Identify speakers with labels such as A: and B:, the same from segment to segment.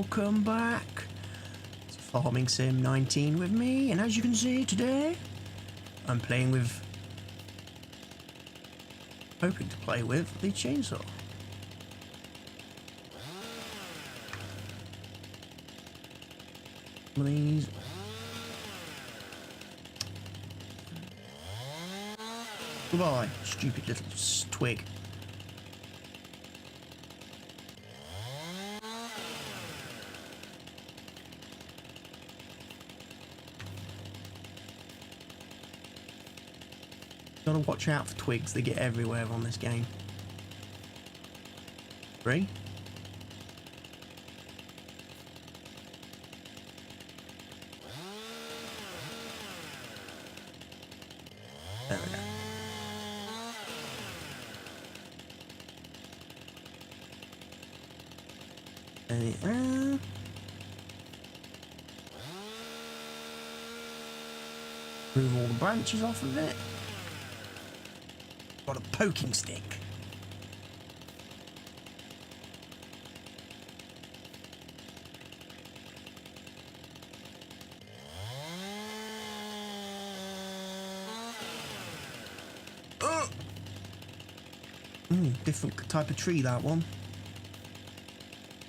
A: welcome back to Farming Sim 19 with me, and as you can see today, I'm playing with, hoping to play with, the chainsaw. Some of these. Goodbye, stupid little twig. Gotta watch out for twigs, they get everywhere on this game. 3. There we go. Move all the branches off of it. Got a poking stick. Different type of tree, that one.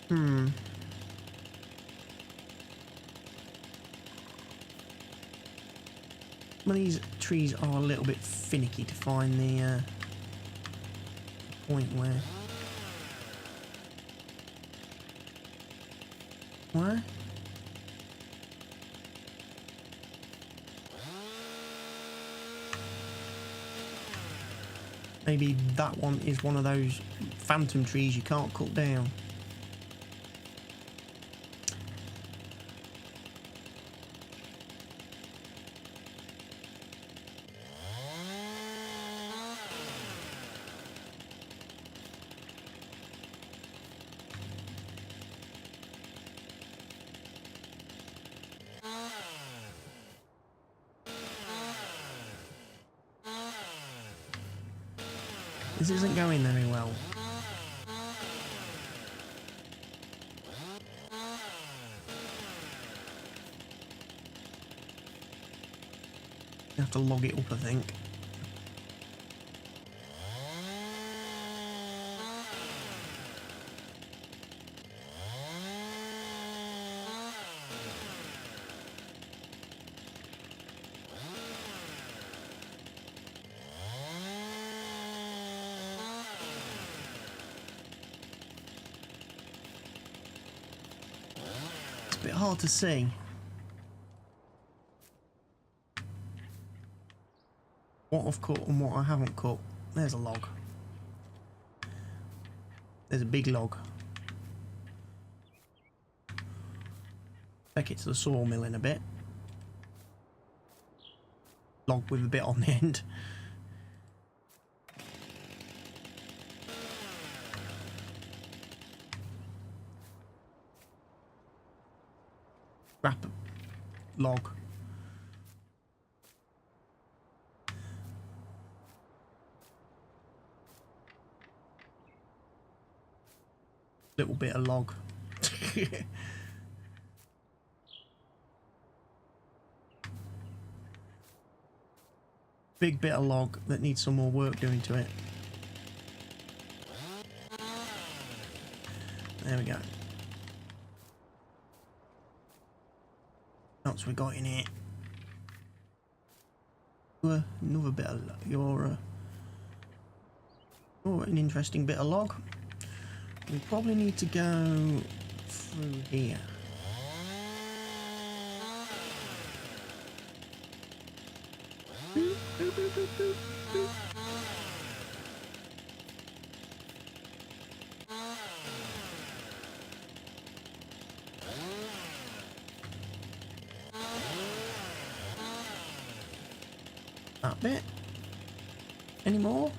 A: Some of these trees are a little bit finicky to find the point where... Where? Maybe that one is one of those phantom trees you can't cut down. This isn't going very well. You have to log it up, I think. Bit hard to see. What I've cut and what I haven't cut. There's a log. There's a big log. Take it to the sawmill in a bit. Log with a bit on the end. Wrap a log. Little bit of log. Big bit of log that needs some more work doing to it. There we go. What else we got in here? Another bit of your an interesting bit of log. We probably need to go through here. That bit. Any more?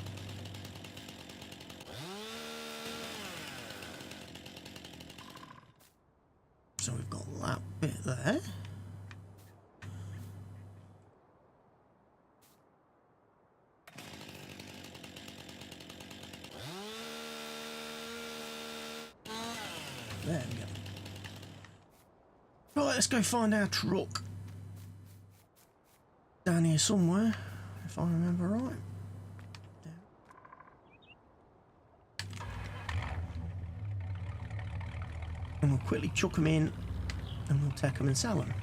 A: So we've got that bit there. There we go. Right, let's go find our truck. Down here somewhere, if I remember right. And we'll quickly chuck them in and we'll take them and sell them.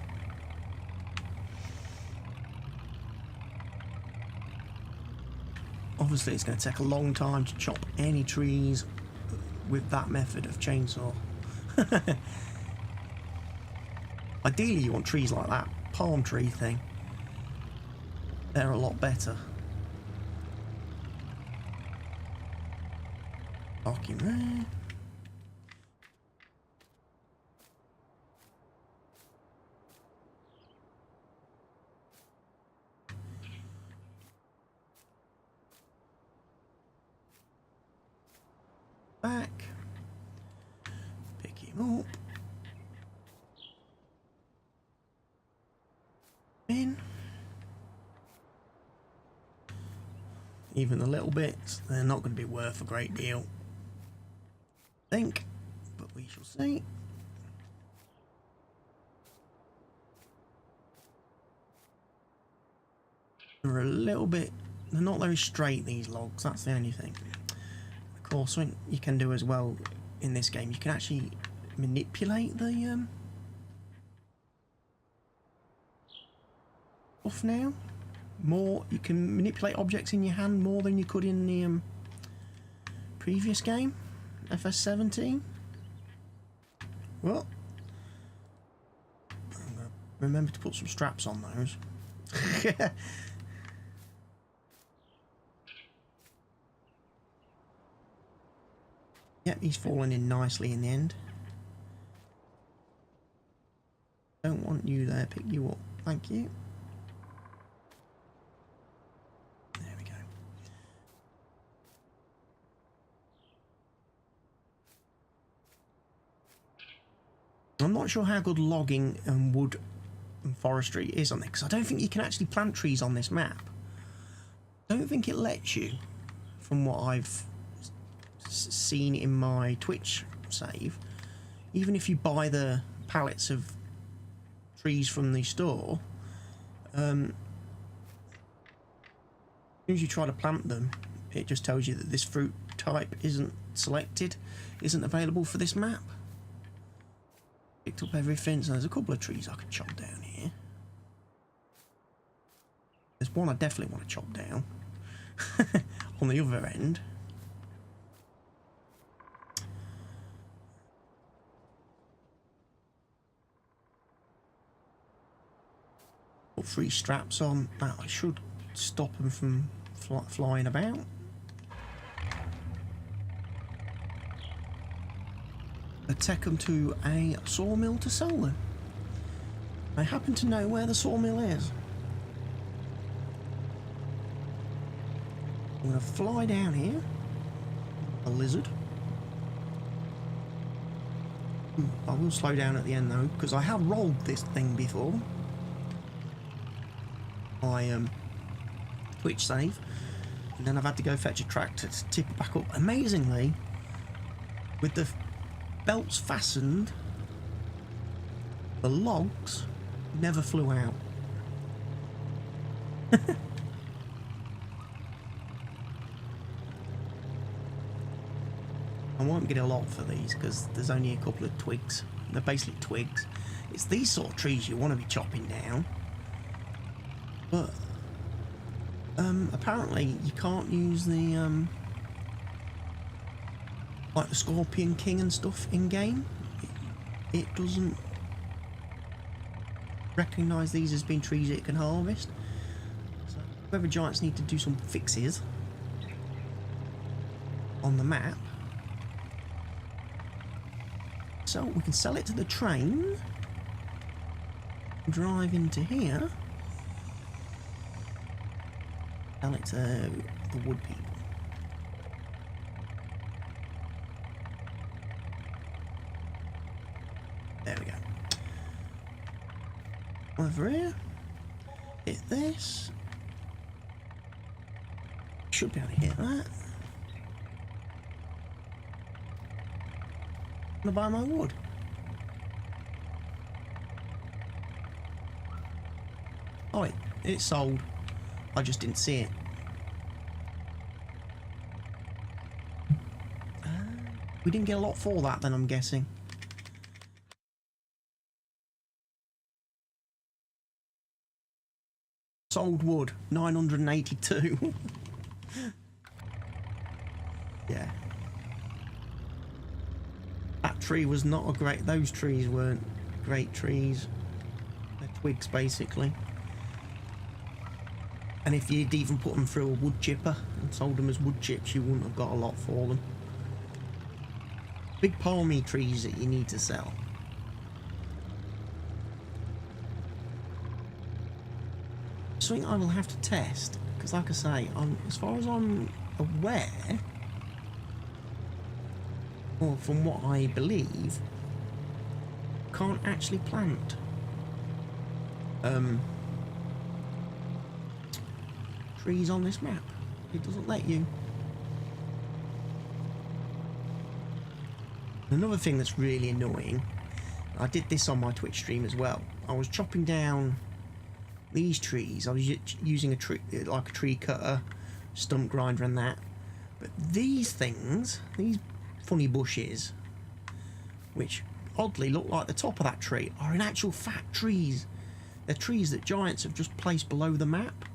A: Obviously it's going to take a long time to chop any trees with that method of chainsaw. Ideally you want trees like that palm tree thing. They're a lot better. Lock him there. Back. Pick him up. In. Even the little bits, they're not going to be worth a great deal, I think, but we shall see. They're a little bit, they're not very straight, these logs, that's the only thing. Of course, something you can do as well in this game, you can actually manipulate the stuff now. More, you can manipulate objects in your hand more than you could in the previous game, FS17. Well, I'm gonna remember to put some straps on those. Yep, he's falling in nicely in the end. Don't want you there, pick you up. Thank you. There we go. I'm not sure how good logging and wood and forestry is on this, because I don't think you can actually plant trees on this map. I don't think it lets you, from what I've seen in my Twitch save. Even if you buy the pallets of trees from the store, as soon as you try to plant them, it just tells you that this fruit type isn't selected, isn't available for this map. Picked up everything, so there's a couple of trees I could chop down here. There's one I definitely want to chop down on the other end. Put 3 straps on. That should stop them from flying about. I take them to a sawmill to sell them. I happen to know where the sawmill is. I'm going to fly down here. A lizard. I will slow down at the end though, because I have rolled this thing before. My Twitch save, and then I've had to go fetch a tractor to tip it back up. Amazingly, with the belts fastened, the logs never flew out. I won't get a lot for these because there's only a couple of twigs. They're basically twigs. It's these sort of trees you want to be chopping down. But apparently you can't use the like the Scorpion King and stuff in game. It doesn't recognise these as being trees it can harvest. So Weather Giants need to do some fixes on the map. So we can sell it to the train, drive into here. Sell it to the wood people. There we go. Over here. Hit this. Should be able to hit that. I'm gonna buy my wood. Oh, it's sold. I just didn't see it. We didn't get a lot for that then, I'm guessing. Sold wood, 982. Yeah. That tree was not a great... Those trees weren't great trees. They're twigs, basically. And if you'd even put them through a wood chipper and sold them as wood chips, you wouldn't have got a lot for them. Big palmy trees that you need to sell. Something I will have to test, because like I say, as far as I'm aware, or from what I believe, can't actually plant trees on this map. It doesn't let you. Another thing that's really annoying, I did this on my Twitch stream as well. I was chopping down these trees. I was using a tree, like a tree cutter, stump grinder and that. But these things, these funny bushes, which oddly look like the top of that tree, are in actual fact trees. They're trees that giants have just placed below the map.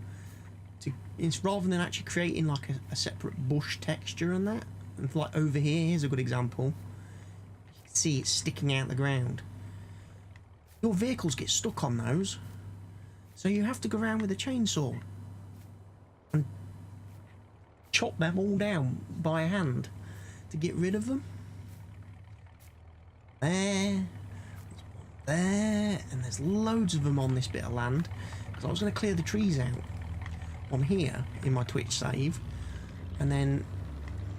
A: It's rather than actually creating like a separate bush texture and that. And like over here, here's a good example. You can see it's sticking out the ground. Your vehicles get stuck on those, so you have to go around with a chainsaw and chop them all down by hand to get rid of them. There, and there's loads of them on this bit of land, because I was going to clear the trees out on here in my Twitch save and then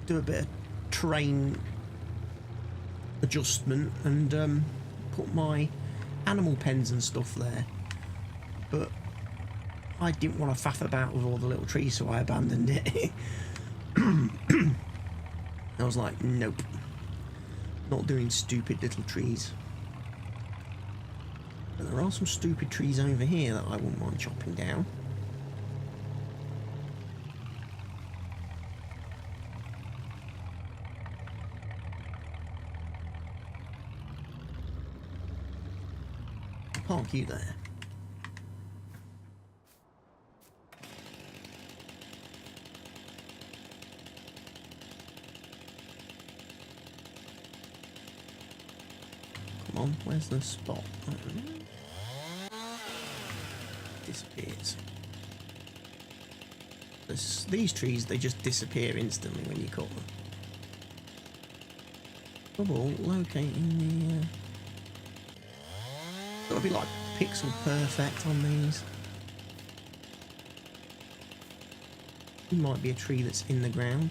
A: do a bit of terrain adjustment and put my animal pens and stuff there, but I didn't want to faff about with all the little trees, so I abandoned it. I was like, nope, not doing stupid little trees. But there are some stupid trees over here that I wouldn't mind chopping down. Park you there. Come on, where's the spot? Disappears. These trees, they just disappear instantly when you cut them. Trouble locating the... Gotta be like pixel perfect on these. It might be a tree that's in the ground.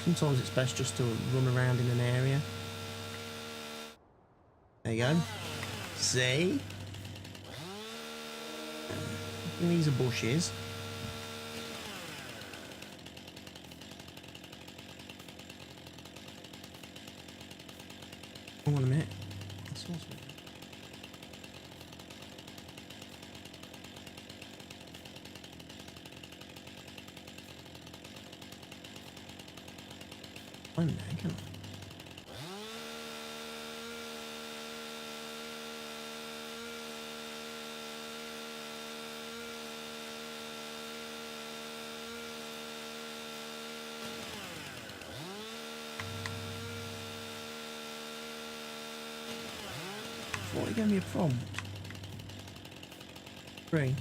A: Sometimes it's best just to run around in an area. There you go. See? And these are bushes. Hold on a minute. That's awesome. I'm there, can I? What, you gave me a prompt? 3.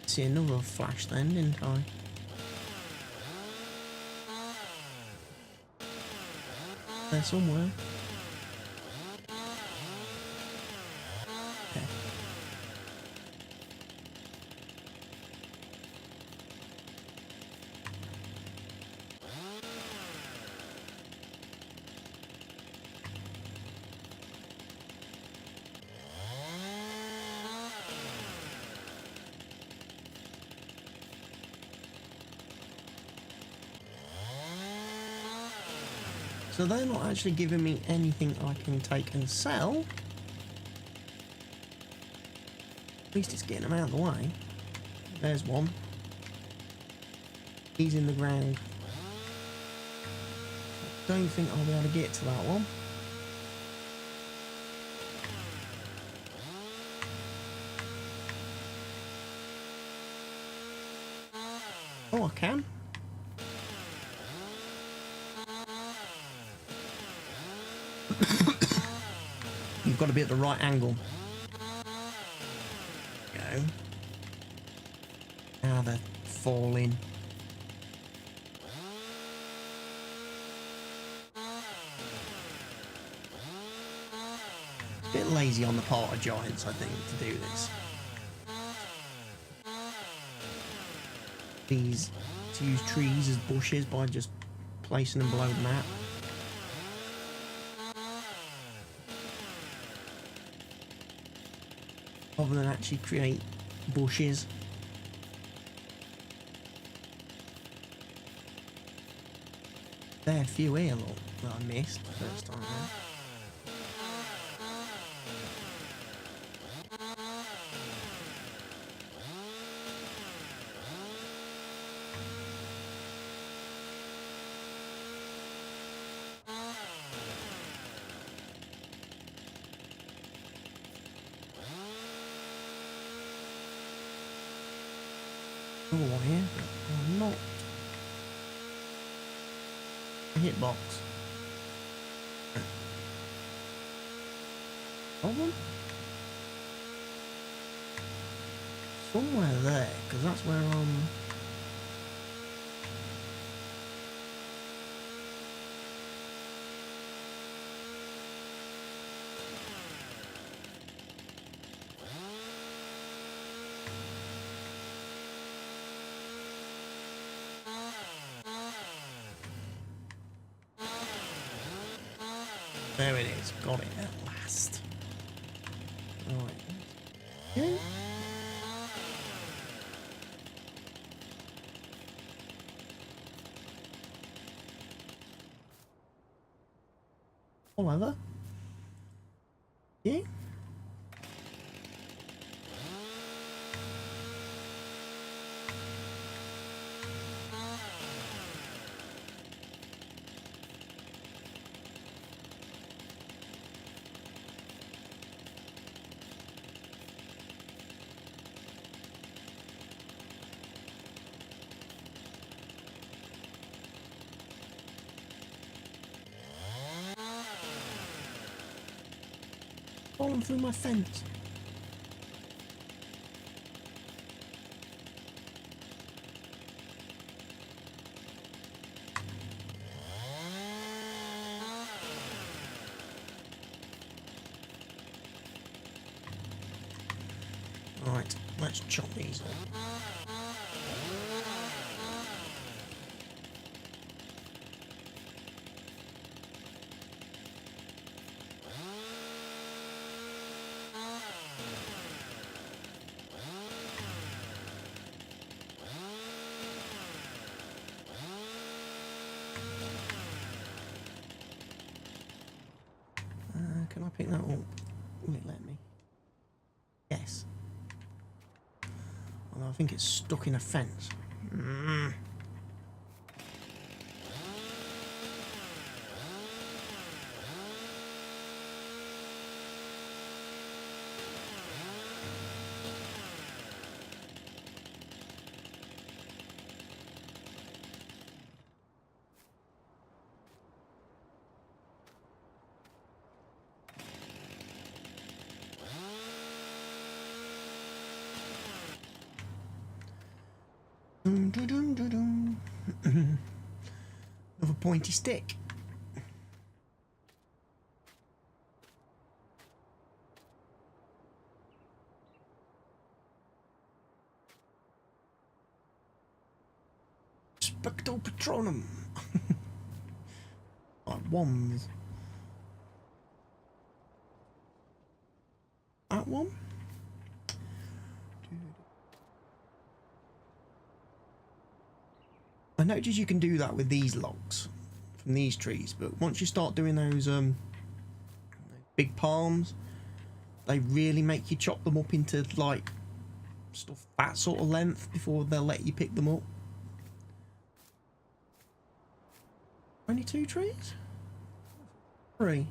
A: See another flash then, didn't I? There somewhere. So they're not actually giving me anything I can take and sell. At least it's getting them out of the way. There's one. He's in the ground. Don't think I'll be able to get to that one. Oh, I can. You've got to be at the right angle. Go. Now they're falling. A bit lazy on the part of giants, I think, to do this. To use trees as bushes by just placing them below the map. Rather than actually create bushes. There are a few here, look, that I missed the first time there. Another one here, but not a hitbox. Problem? Somewhere there, because that's where there it is. Got it at last. Right. Okay. However. Yeah. Falling through my fence. Right, let's chop these up. Can I pick that up? Will it let me? Yes. Although I think it's stuck in a fence. Another pointy stick. Spectral Patronum. Like wands. That one. I noticed you can do that with these logs. from these trees, but once you start doing those big palms, they really make you chop them up into like stuff that sort of length before they'll let you pick them up. Only 2 trees? 3.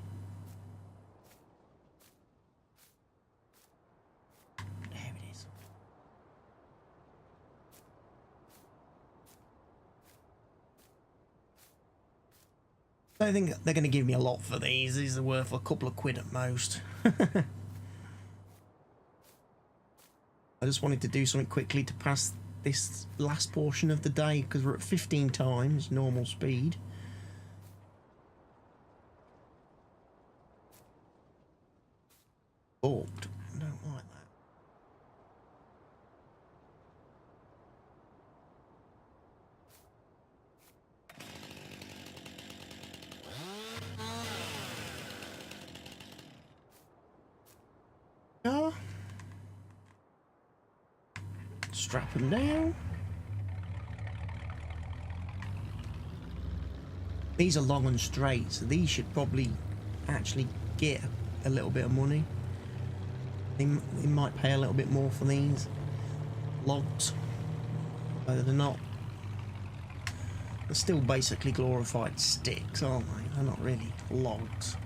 A: There it is. I don't think they're going to give me a lot for these. These are worth a couple of quid at most. I just wanted to do something quickly to pass this last portion of the day because we're at 15 times normal speed. Balked. I don't like that. Yeah. Strap them down. These are long and straight, so these should probably actually get a little bit of money. They might pay a little bit more for these logs, whether they're not. They're still basically glorified sticks, aren't they? They're not really logs.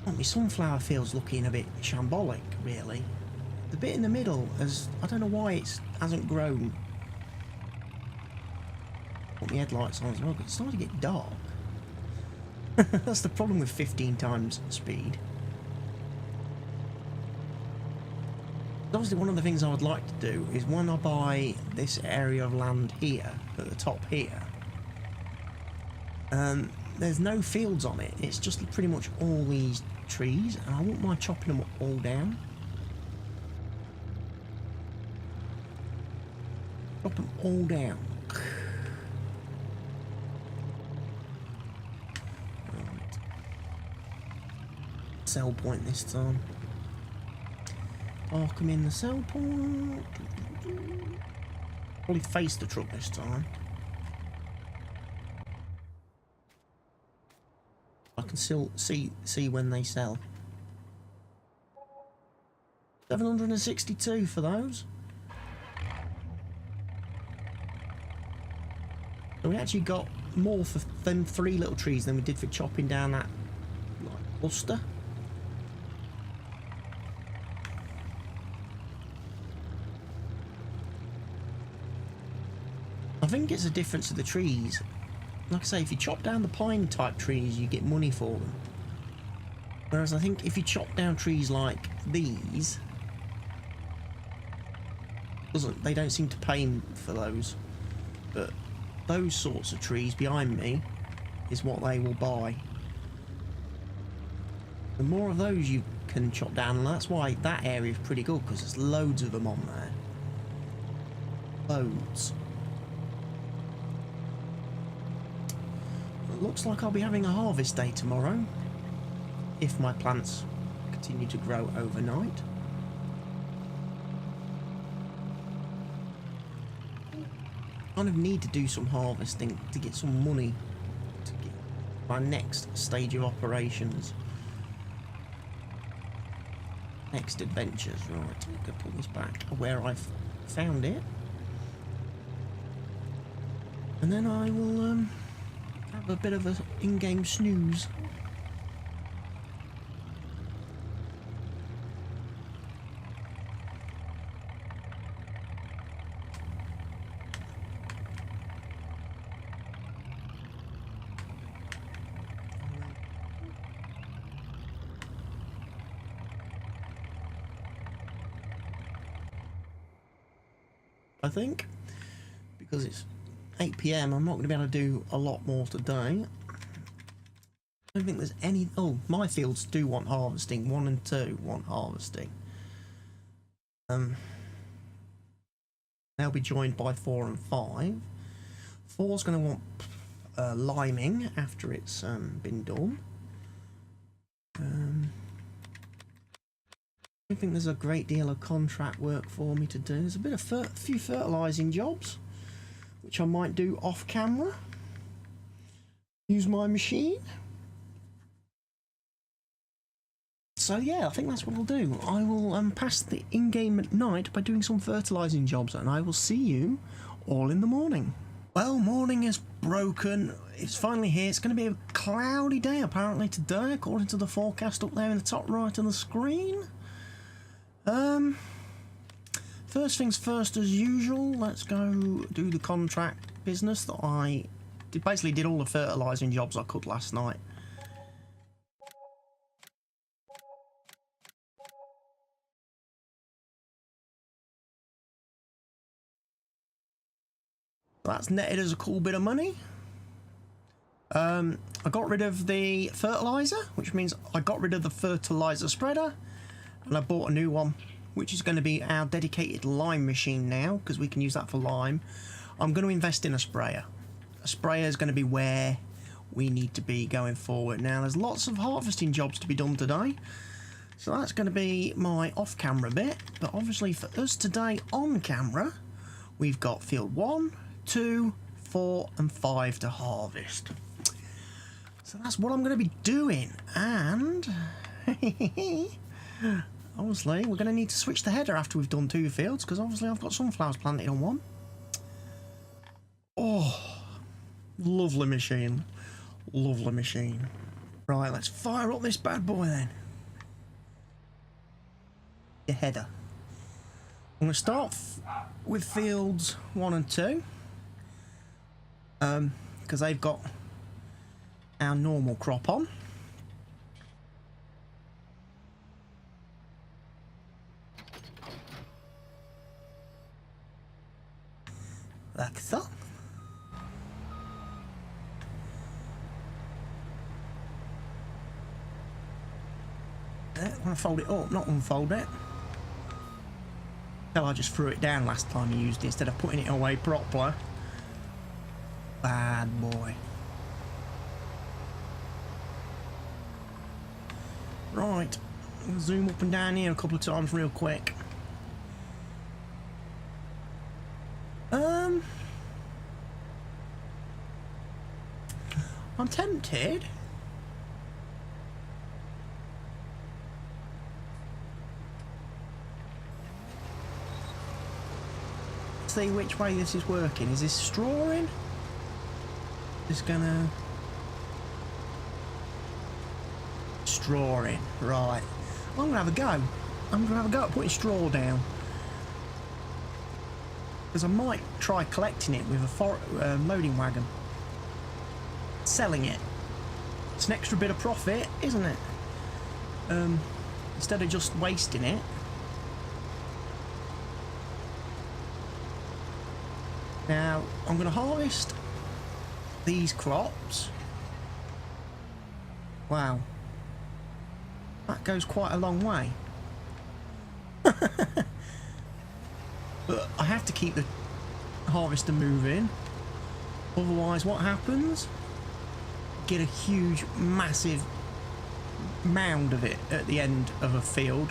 A: Oh, my sunflower field's looking a bit shambolic, really. The bit in the middle, I don't know why it hasn't grown. Put my headlights on as well, because it's starting to get dark. That's the problem with 15 times speed. Obviously, one of the things I would like to do is when I buy this area of land here, at the top here, there's no fields on it. It's just pretty much all these trees, and I wouldn't mind chopping them all down. Chop them all down. Right. Sell point this time. Park them in the sell point. Probably face the truck this time. I can still see when they sell. 762 for those. So we actually got more for them 3 little trees than we did for chopping down that like cluster. I think it's a difference of the trees. Like I say, if you chop down the pine type trees, you get money for them. Whereas I think if you chop down trees like these, they don't seem to pay for those. But those sorts of trees behind me is what they will buy. The more of those you can chop down, and that's why that area is pretty good, because there's loads of them on there. Loads. It looks like I'll be having a harvest day tomorrow, if my plants continue to grow overnight. Kind of need to do some harvesting to get some money to get my next stage of operations. Next adventures. Right, I'm going to put this back where I've found it. And then I will have a bit of an in-game snooze. I think, because it's 8 PM, I'm not going to be able to do a lot more today. I don't think there's any... Oh, my fields do want harvesting. 1 and 2 want harvesting. They'll be joined by 4 and 5. 4's going to want liming after it's been done. I don't think there's a great deal of contract work for me to do. There's a bit of few fertilising jobs, which I might do off camera. use my machine. So yeah, I think that's what I'll do. I will pass the in-game at night by doing some fertilising jobs, and I will see you all in the morning. Well, morning is broken. It's finally here. It's going to be a cloudy day apparently today, according to the forecast up there in the top right of the screen. First things first, as usual, let's go do the contract business that I basically did all the fertilising jobs I could last night. That's netted as a cool bit of money. I got rid of the fertiliser, which means I got rid of the fertiliser spreader, and I bought a new one, which is going to be our dedicated lime machine now, because we can use that for lime. I'm going to invest in a sprayer. A sprayer is going to be where we need to be going forward. Now, there's lots of harvesting jobs to be done today, so that's going to be my off-camera bit. But obviously for us today on camera, we've got field 1, 2, 4 and 5 to harvest. So that's what I'm going to be doing, and obviously we're going to need to switch the header after we've done 2 fields, because obviously I've got sunflowers planted on one. Oh, lovely machine, lovely machine. Right, let's fire up this bad boy then. The header. I'm going to start with fields 1 and 2, because they've got our normal crop on. Like so. I want to fold it up, not unfold it. So I just threw it down last time you used it instead of putting it away properly. Bad boy. Right, zoom up and down here a couple of times real quick. I'm tempted. See which way this is working. Is this strawing? Just gonna strawing, right. I'm gonna have a go. I'm gonna have a go at putting straw down, because I might try collecting it with a loading wagon, selling it. It's an extra bit of profit, isn't it? Instead of just wasting it. Now I'm gonna harvest these crops. Wow, that goes quite a long way. But I have to keep the harvester moving, otherwise what happens? Get a huge massive mound of it at the end of a field,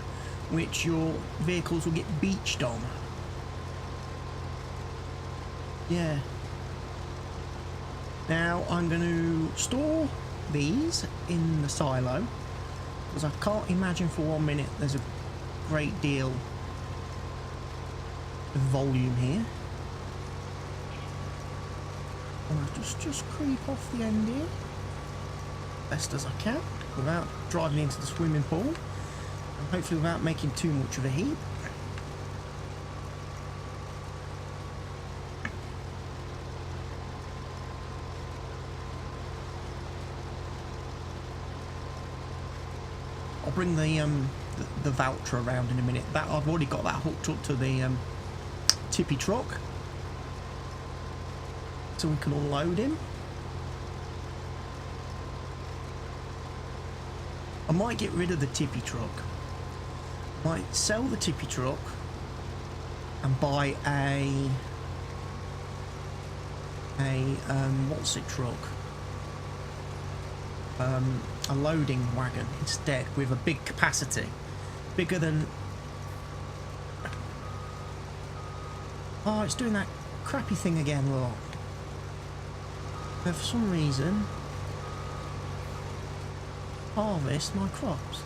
A: which your vehicles will get beached on. Yeah. Now I'm going to store these in the silo, because I can't imagine for 1 minute there's a great deal of volume here. And I'll just creep off the end here best as I can without driving into the swimming pool, and hopefully without making too much of a heap. I'll bring the voucher around in a minute. That I've already got that hooked up to the tippy truck, so we can unload him. I might get rid of the tippy truck. Might sell the tippy truck and buy a what's it truck? A loading wagon instead, with a big capacity, bigger than. Oh, it's doing that crappy thing again, look. For some reason, harvest my crops.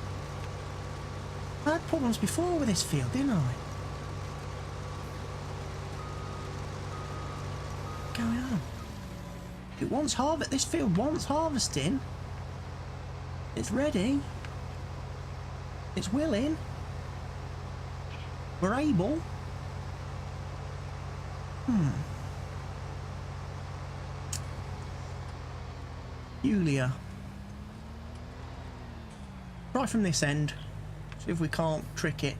A: I had problems before with this field, didn't I? What's going on? It wants harvest. This field wants harvesting. It's ready. It's willing. We're able. Julia. Right from this end. See if we can't trick it.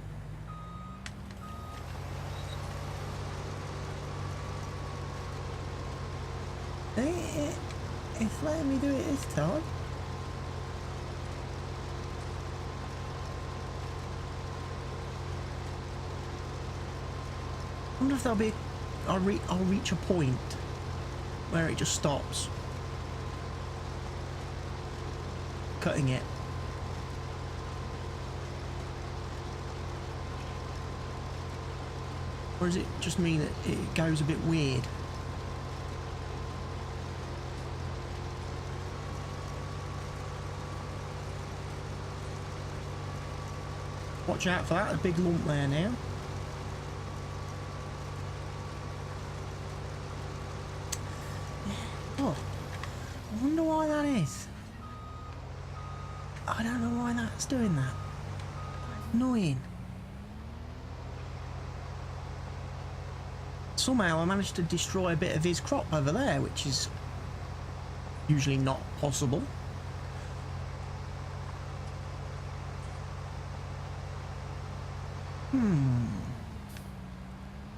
A: It's letting me do it this time. I wonder if there'll be... I'll reach a point where it just stops cutting it. Or does it just mean that it goes a bit weird? Watch out for that, a big lump there now. Oh, I wonder why that is. I don't know why that's doing that. That's annoying. Somehow I managed to destroy a bit of his crop over there, which is usually not possible.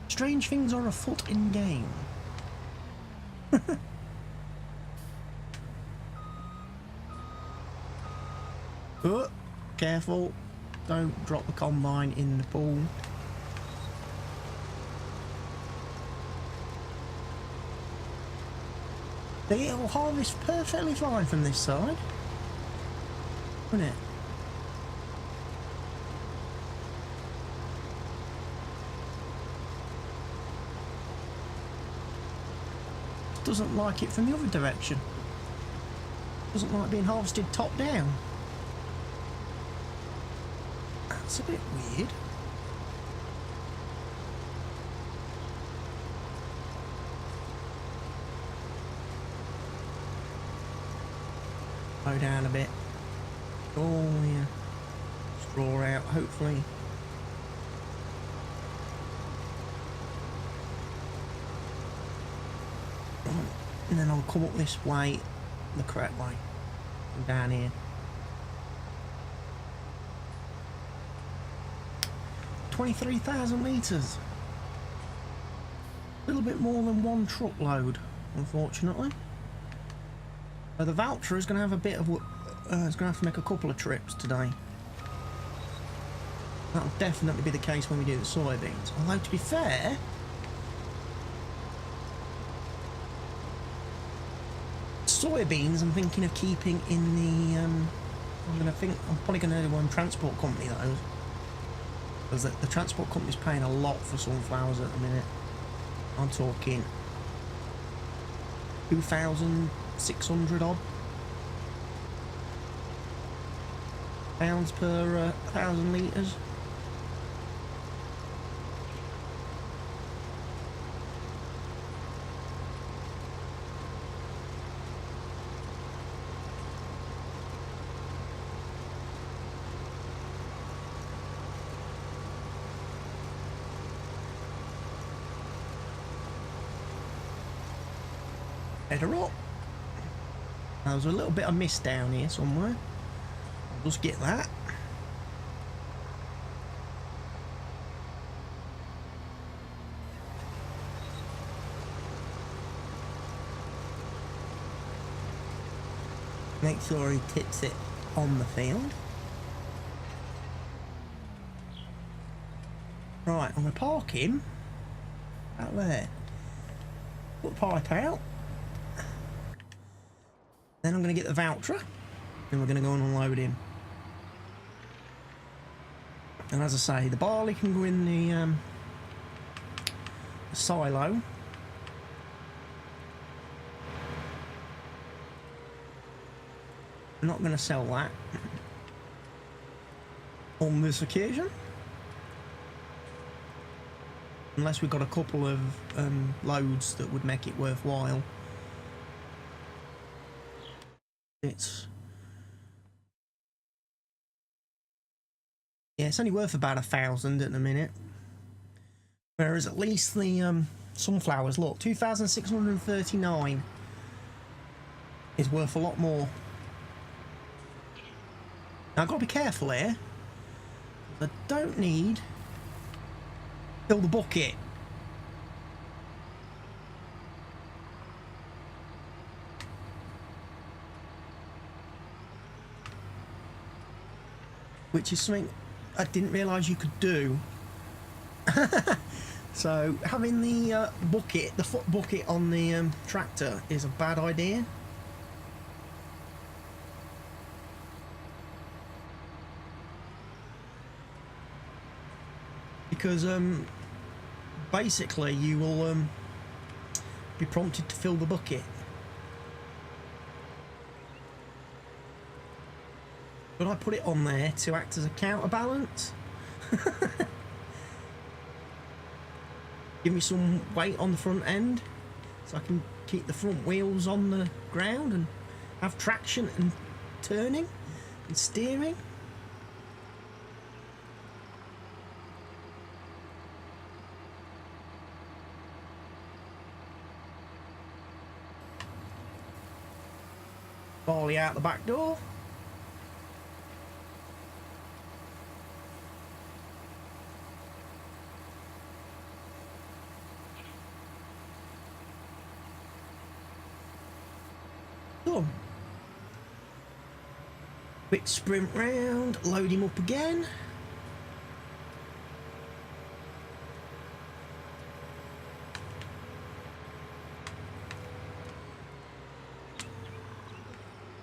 A: Strange things are afoot in game. Oh, careful. Don't drop the combine in the pool. It'll harvest perfectly fine from this side, wouldn't it? Doesn't like it from the other direction. Doesn't like being harvested top down. That's a bit weird. Slow down a bit. Oh yeah. Straw out, hopefully. And then I'll come up this way, the correct way, from down here. 23,000 litres. A little bit more than one truckload, unfortunately. The Valtra is going to have a bit of... it's going to have to make a couple of trips today. That'll definitely be the case when we do the soybeans. Although, to be fair... soybeans I'm thinking of keeping in the I'm probably going to do one transport company those, because the transport company's paying a lot for sunflowers at the minute. I'm talking 2,600 odd pounds per 1,000 litres. Header up. Now, there's a little bit of mist down here somewhere. I'll just get that. Make sure he tips it on the field. Right, I'm going to park him out there. Put the pipe out. Then I'm going to get the Valtra, and we're going to go and unload him. And as I say, the barley can go in the silo. I'm not going to sell that on this occasion. Unless we've got a couple of loads that would make it worthwhile. It's only worth about 1,000 at the minute. Whereas at least the sunflowers, look, 2,639 is worth a lot more. Now I've got to be careful here. I don't need fill the bucket. Which is something I didn't realise you could do. So having the bucket, the foot bucket on the tractor is a bad idea. Because basically you will be prompted to fill the bucket. But I put it on there to act as a counterbalance. Give me some weight on the front end so I can keep the front wheels on the ground and have traction and turning and steering. Barley out the back door. Done. Quick sprint round, load him up again.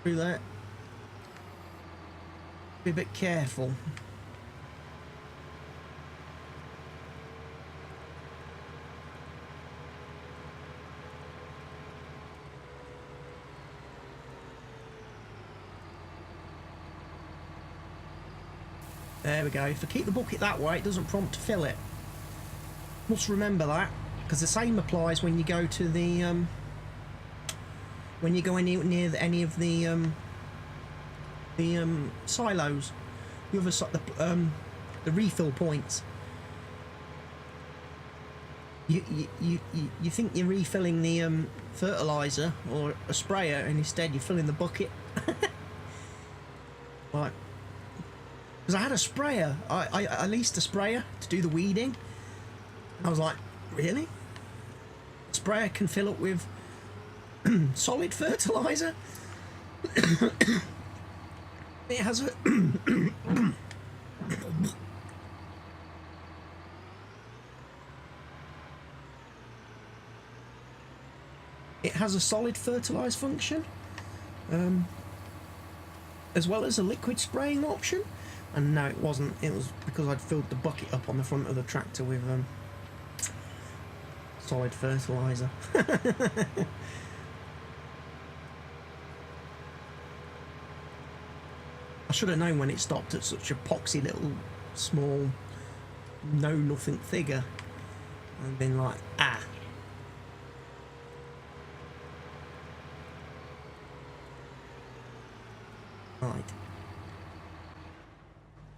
A: Through that. Be a bit careful. There we go. If I keep the bucket that way, it doesn't prompt to fill it. Must remember that, because the same applies when you go to the when you go near any of the silos, the other side, the refill points. You think you're refilling the fertilizer or a sprayer, and instead you're filling the bucket. Right. Because I had a sprayer, I leased a sprayer to do the weeding. I was like, really? A sprayer can fill up with solid fertilizer? It has a it has a solid fertilize function, as well as a liquid spraying option. And no, it wasn't. It was because I'd filled the bucket up on the front of the tractor with solid fertilizer. I should have known when it stopped at such a poxy little small know-nothing figure and been like, ah. Right.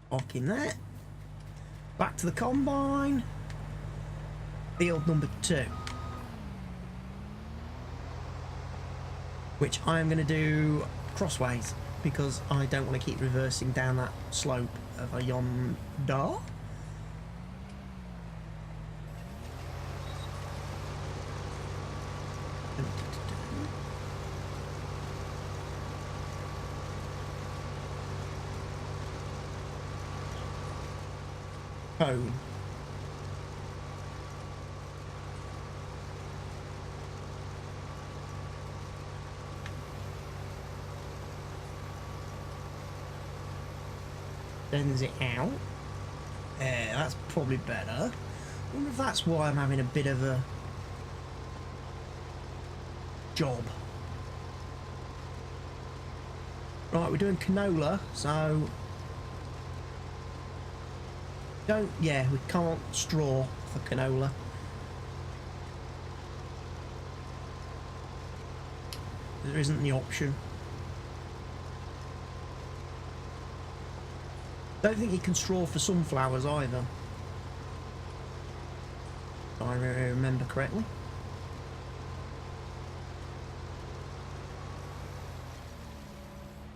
A: Parking that. Back to the combine. Field number 2. Which I am going to do crossways, because I don't want to keep reversing down that slope of a yonder. Home. Sends it out. Yeah, that's probably better. I wonder if that's why I'm having a bit of a job. Right, we're doing canola, so yeah, we can't straw for canola. There isn't the option. Don't think you can straw for sunflowers either, if I remember correctly.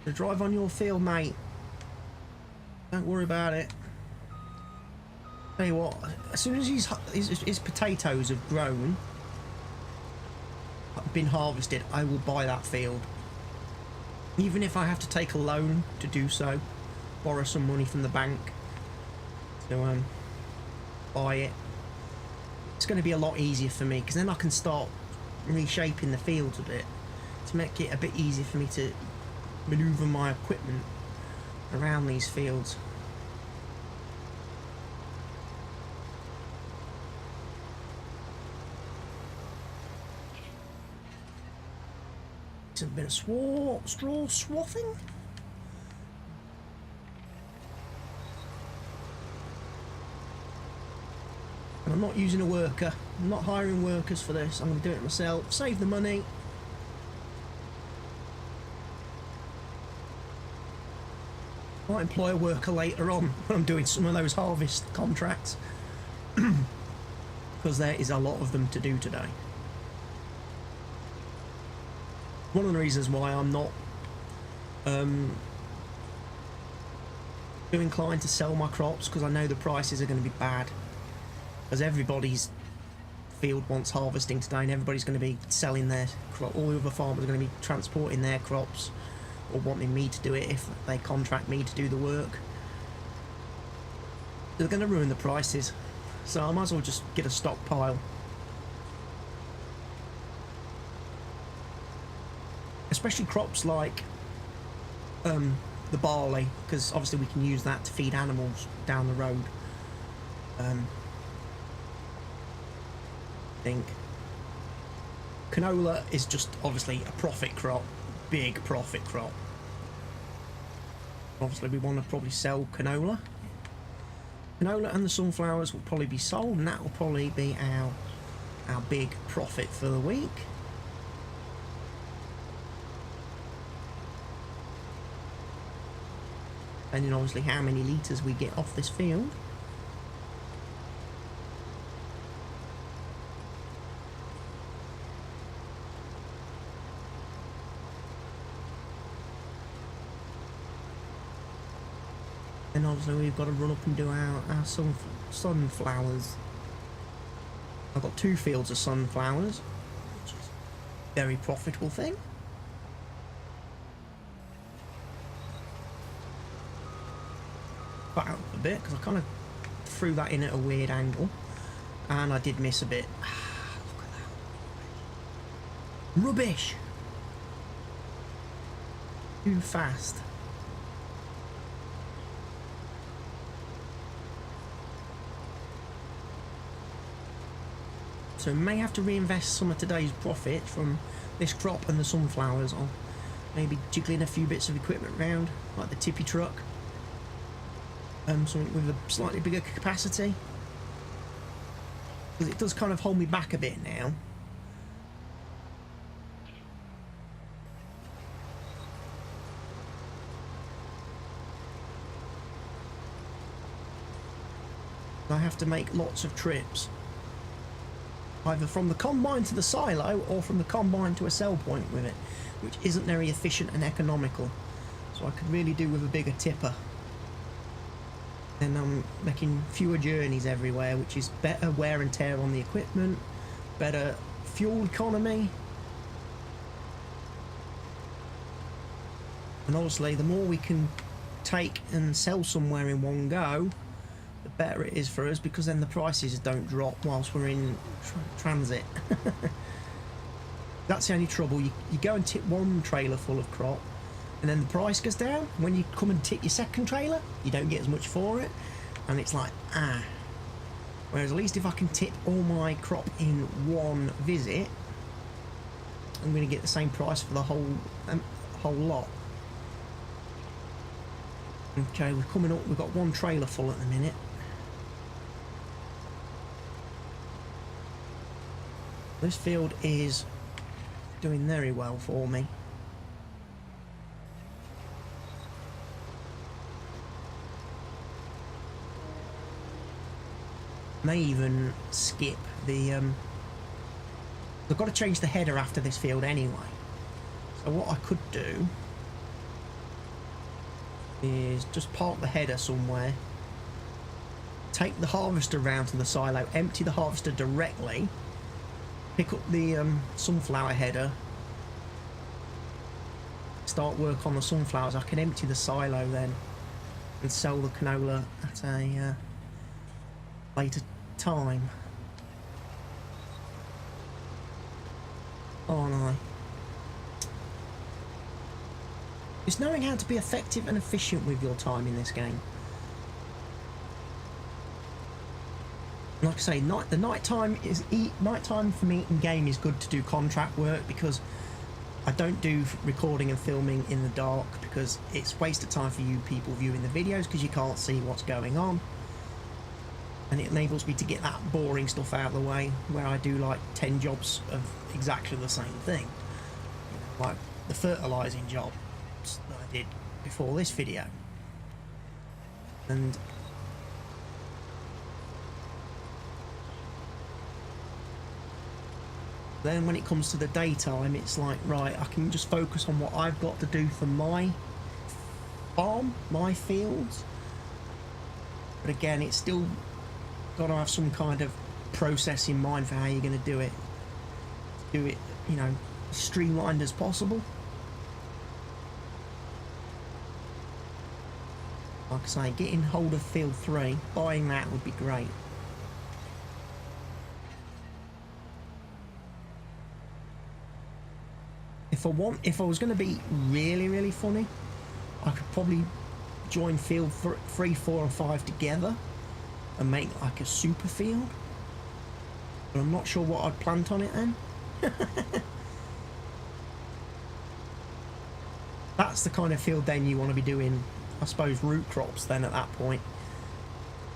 A: So drive on your field, mate. Don't worry about it. Tell you what, as soon as his potatoes have grown, been harvested, I will buy that field. Even if I have to take a loan to do so, borrow some money from the bank to buy it. It's going to be a lot easier for me, because then I can start reshaping the fields a bit to make it a bit easier for me to maneuver my equipment around these fields. It's a bit of straw swathing. And I'm not using a worker. I'm not hiring workers for this. I'm going to do it myself. Save the money. Might employ a worker later on when I'm doing some of those harvest contracts. Because there is a lot of them to do today. One of the reasons why I'm not too inclined to sell my crops, because I know the prices are going to be bad. Because everybody's field wants harvesting today, and everybody's going to be selling their crop. All the other farmers are going to be transporting their crops, or wanting me to do it if they contract me to do the work. They're going to ruin the prices, so I might as well just get a stockpile. Especially crops like the barley, because obviously we can use that to feed animals down the road. I think canola is just obviously a profit crop, big profit crop. Obviously we want to probably sell canola. Canola and the sunflowers will probably be sold, and that will probably be our big profit for the week. Depending obviously how many litres we get off this field. Then obviously we've got to run up and do our sunflowers. I've got 2 fields of sunflowers, which is a very profitable thing. Back up a bit, because I kind of threw that in at a weird angle, and I did miss a bit. Look at that. Rubbish! Too fast. So we may have to reinvest some of today's profit from this crop and the sunflowers on maybe jiggling a few bits of equipment around, like the tippy truck. Something with a slightly bigger capacity, because it does kind of hold me back a bit now. I have to make lots of trips, either from the combine to the silo or from the combine to a sell point with it, which isn't very efficient and economical. So I could really do with a bigger tipper. And I'm making fewer journeys everywhere, which is better wear and tear on the equipment, better fuel economy, and obviously the more we can take and sell somewhere in one go, the better it is for us, because then the prices don't drop whilst we're in transit. That's the only trouble. You go and tip one trailer full of crop, and then the price goes down. When you come and tip your second trailer, you don't get as much for it, and it's like, whereas at least if I can tip all my crop in one visit, I'm going to get the same price for the whole lot. Okay, we're coming up. We've got one trailer full at the minute. This field is doing very well for me. May even skip the I've got to change the header after this field anyway, so what I could do is just park the header somewhere, take the harvester round to the silo, empty the harvester directly, pick up the sunflower header, start work on the sunflowers. I can empty the silo then and sell the canola at a later time. Oh no. It's knowing how to be effective and efficient with your time in this game. Like I say, the nighttime for me in game is good to do contract work, because I don't do recording and filming in the dark, because it's a waste of time for you people viewing the videos, because you can't see what's going on. And it enables me to get that boring stuff out of the way, where I do like 10 jobs of exactly the same thing. Like the fertilising job that I did before this video. And then when it comes to the daytime, it's like, right, I can just focus on what I've got to do for my farm, my fields. But again, it's still got to have some kind of process in mind for how you're going to do it. Do it, you know, streamlined as possible. Like I say, getting hold of field 3, buying that would be great. If I was going to be really funny, I could probably join field 3, 4 and 5 together and make like a super field, but I'm not sure what I'd plant on it then. That's the kind of field then you want to be doing, I suppose, root crops then at that point,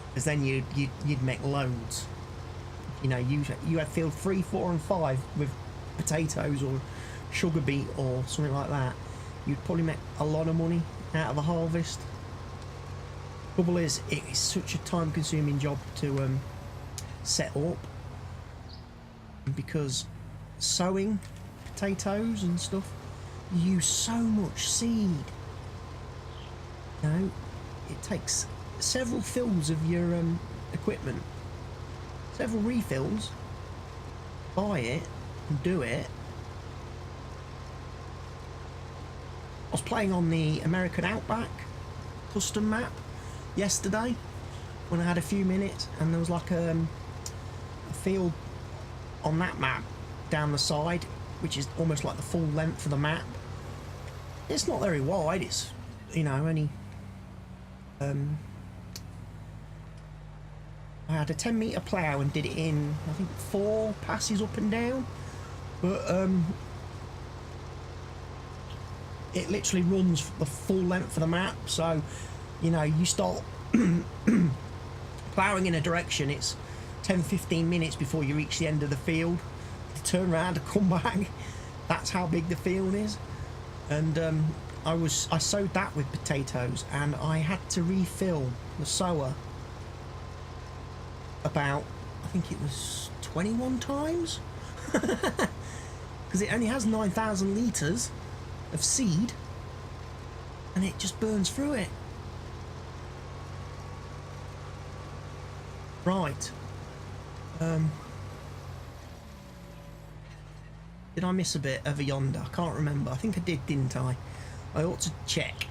A: because then you'd make loads. You know, you had field 3, 4 and 5 with potatoes or sugar beet or something like that. You'd probably make a lot of money out of a harvest. Trouble is, it is such a time-consuming job to set up, because sowing potatoes and stuff, you use so much seed. You know, it takes several fills of your equipment, several refills, buy it and do it. I was playing on the American Outback custom map yesterday when I had a few minutes, and there was like a field on that map down the side, which is almost like the full length of the map. It's not very wide, it's, you know, only I had a 10-metre plough and did it in, I think, 4 passes up and down, but it literally runs the full length of the map. So, you know, you start ploughing in a direction, it's 10-15 minutes before you reach the end of the field to turn around and come back. That's how big the field is. And I sowed that with potatoes, and I had to refill the sower about, I think it was 21 times, because it only has 9,000 litres of seed, and it just burns through it. Right. Did I miss a bit over yonder? I can't remember. I think I did, didn't I? I ought to check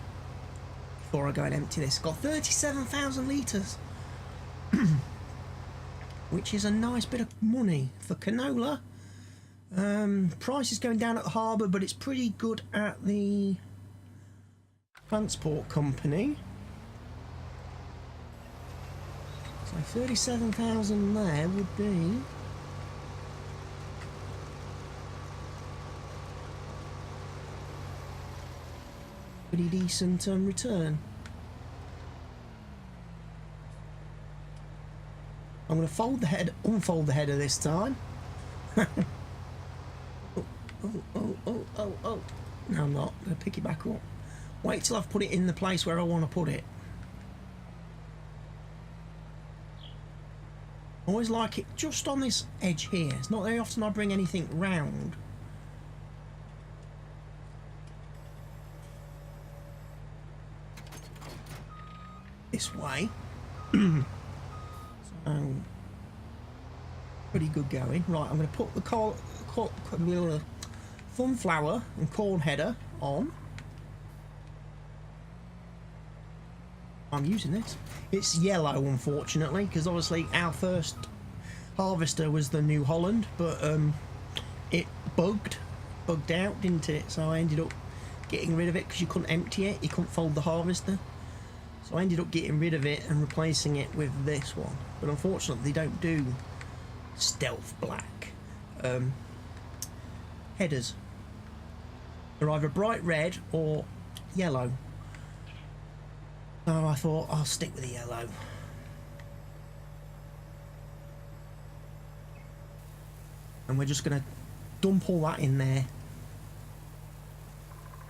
A: before I go and empty this. Got 37,000 litres, which is a nice bit of money for canola. Price is going down at the harbour, but it's pretty good at the transport company. So 37,000 there would be pretty decent return. I'm going to fold the head, unfold the header this time. Oh. No, I'm not. I'm going to pick it back up. Wait till I've put it in the place where I want to put it. I always like it just on this edge here. It's not very often I bring anything round. This way. So, pretty good going. Right, I'm going to put the sunflower and corn header on. I'm using this. It's yellow, unfortunately, because obviously our first harvester was the New Holland, but it bugged out, didn't it? So I ended up getting rid of it because you couldn't empty it, you couldn't fold the harvester. So I ended up getting rid of it and replacing it with this one. But unfortunately, they don't do stealth black headers. They're either bright red or yellow. So I thought I'll stick with the yellow. And we're just going to dump all that in there.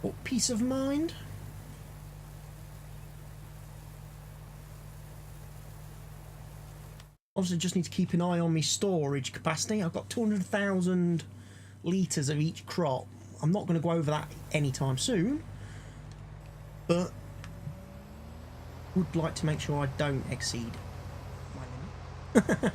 A: For peace of mind. Obviously just need to keep an eye on my storage capacity. I've got 200,000 litres of each crop. I'm not going to go over that anytime soon, but would like to make sure I don't exceed my limit.